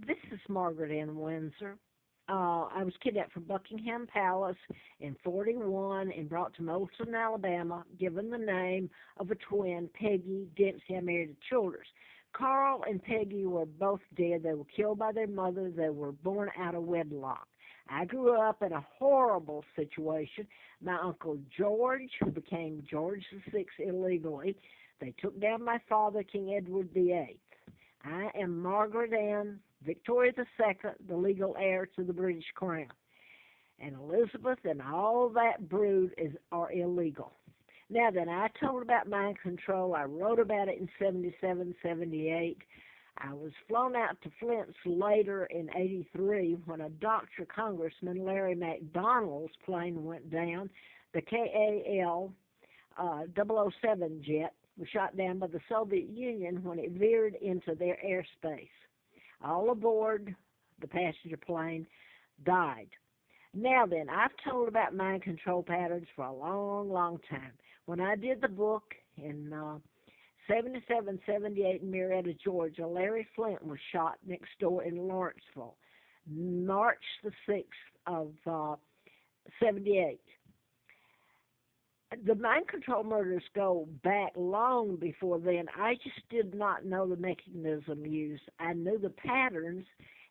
This is Margaret Ann Windsor. I was kidnapped from Buckingham Palace in 41 and brought to Moulton, Alabama, given the name of a twin, Peggy Dempsey. I married at Childers. Carl and Peggy were both dead. They were killed by their mother. They were born out of wedlock. I grew up in a horrible situation. My Uncle George, who became George VI illegally, they took down my father, King Edward VIII. I am Margaret Ann Victoria II, the legal heir to the British crown. And Elizabeth and all that brood are illegal. Now then, I told about mind control. I wrote about it in 77, 78. I was flown out to Flint's later in 83 when a Dr. Congressman, Larry McDonald's plane went down. The KAL 007 jet was shot down by the Soviet Union when it veered into their airspace. All aboard the passenger plane died. Now then, I've told about mind control patterns for a long, long time. When I did the book in 77, 78 in Marietta, Georgia, Larry Flint was shot next door in Lawrenceville, March the 6th of 78. The mind control murders go back long before then. I just did not know the mechanism used. I knew the patterns,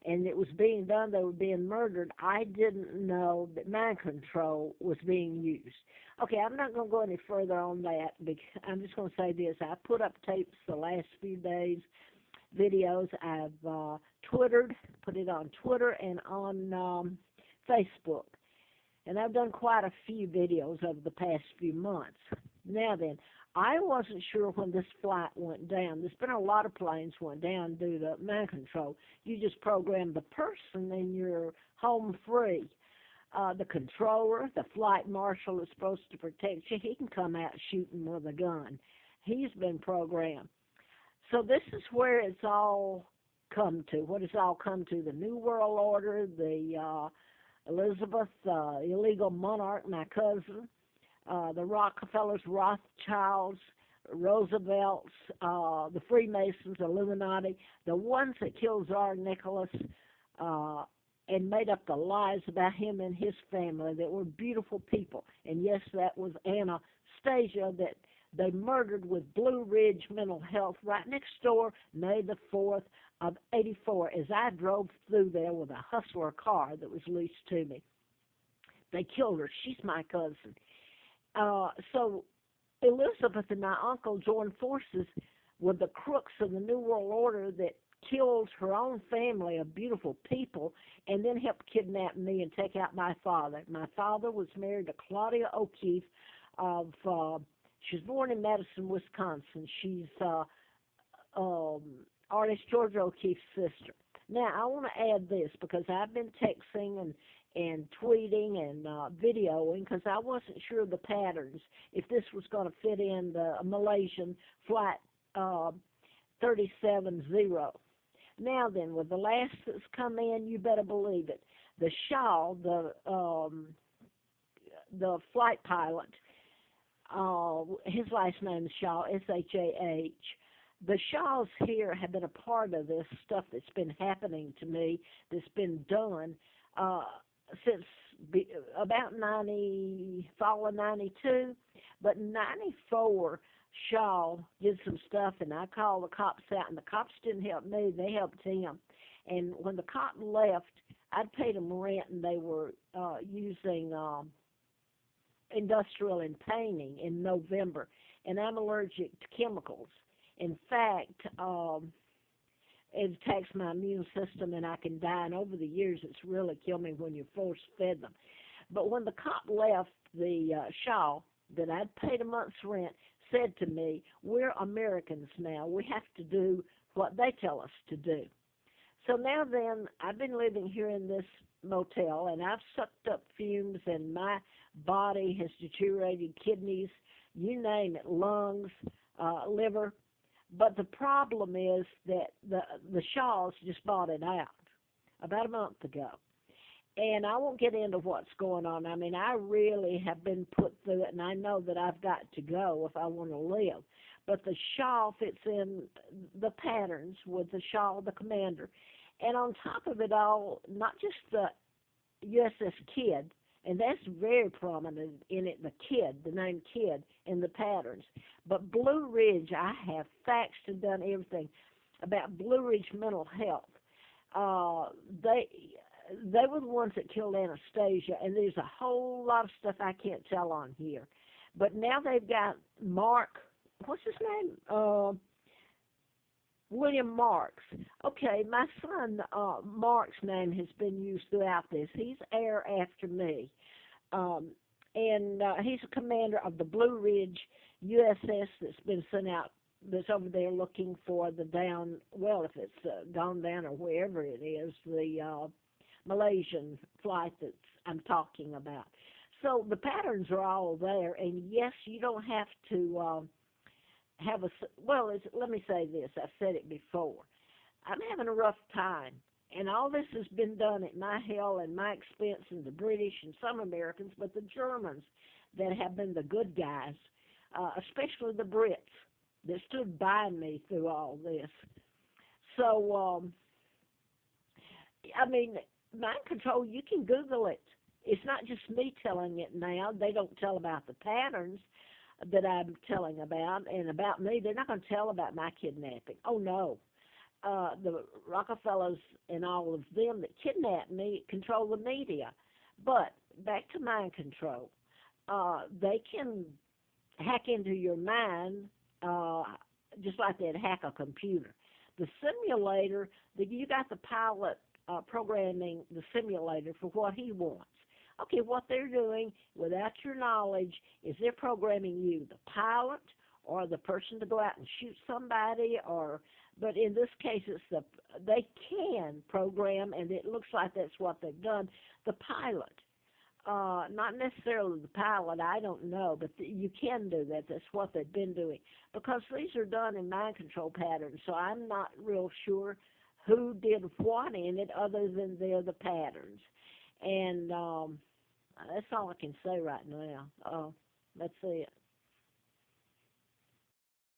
and it was being done. They were being murdered. I didn't know that mind control was being used. Okay, I'm not going to go any further on that. Because I'm just going to say this. I put up tapes the last few days, videos. I've Twittered, put it on Twitter and on Facebook. And I've done quite a few videos over the past few months. Now then, I wasn't sure when this flight went down. There's been a lot of planes went down due to mind control. You just program the person and you're home free. The controller, the flight marshal is supposed to protect you. He can come out shooting with a gun. He's been programmed. So this is where it's all come to. What it's all come to, the New World Order, the Elizabeth, illegal monarch, my cousin, the Rockefellers, Rothschilds, Roosevelts, the Freemasons, Illuminati, the ones that killed Tsar Nicholas and made up the lies about him and his family that were beautiful people. And yes, that was Anastasia that they murdered with Blue Ridge Mental Health right next door, May the 4th of 84, as I drove through there with a Hustler car that was leased to me. They killed her. She's my cousin. So Elizabeth and my uncle joined forces with the crooks of the New World Order that killed her own family of beautiful people and then helped kidnap me and take out my father. My father was married to Claudia O'Keefe of... she was born in Madison, Wisconsin. She's artist Georgia O'Keefe's sister. Now, I want to add this because I've been texting and tweeting and videoing because I wasn't sure of the patterns, if this was going to fit in the Malaysian flight 370. Now then, with the last that's come in, you better believe it. The Shaw, the flight pilot, his last name is Shaw, S-H-A-H. The Shaws here have been a part of this stuff that's been happening to me, that's been done since about fall of 92. But in 94, Shaw did some stuff, and I called the cops out, and the cops didn't help me. They helped him. And when the cop left, I'd paid them rent, and they were using industrial and painting in November, and I'm allergic to chemicals. In fact, it attacks my immune system, and I can die. And over the years, it's really killed me when you force-fed them. But when the cop left, the Shaw that I'd paid a month's rent said to me, "We're Americans now. We have to do what they tell us to do." So now then, I've been living here in this motel, and I've sucked up fumes, and my body has deteriorated, kidneys, you name it, lungs, liver. But the problem is that the Shaws just bought it out about a month ago. And I won't get into what's going on. I mean, I really have been put through it, and I know that I've got to go if I want to live. But the Shaw fits in the patterns with the Shaw, the commander. And on top of it all, not just the USS Kidd, and that's very prominent in it, the Kidd, the name Kidd, in the patterns. But Blue Ridge, I have faxed and done everything about Blue Ridge mental health. Uh, they they were the ones that killed Anastasia, and there's a whole lot of stuff I can't tell on here. But now they've got Mark, what's his name? William Marks. Okay, my son Mark's name has been used throughout this. He's heir after me. Um, and he's a commander of the Blue Ridge USS that's been sent out, that's over there looking for the down, well, if it's gone down or wherever it is, the Malaysian flight that I'm talking about. So the patterns are all there, and yes, you don't have to have a, well, let me say this, I've said it before. I'm having a rough time, and all this has been done at my hell and my expense, and the British and some Americans, but the Germans that have been the good guys, especially the Brits that stood by me through all this. So, I mean, mind control, you can Google it. It's not just me telling it now. They don't tell about the patterns that I'm telling about, and about me. They're not going to tell about my kidnapping. Oh, no. The Rockefellers and all of them that kidnapped me control the media. But back to mind control. They can hack into your mind uh, just like they'd hack a computer. The simulator, you got the pilot programming the simulator for what he wants. Okay, what they're doing without your knowledge is they're programming you, the pilot or the person to go out and shoot somebody, or but in this case it's they can program, and it looks like that's what they've done, the pilot. Not necessarily the pilot, I don't know, but you can do that. That's what they've been doing, because these are done in mind control patterns, so I'm not real sure who did what in it other than they're the patterns. And that's all I can say right now. That's it.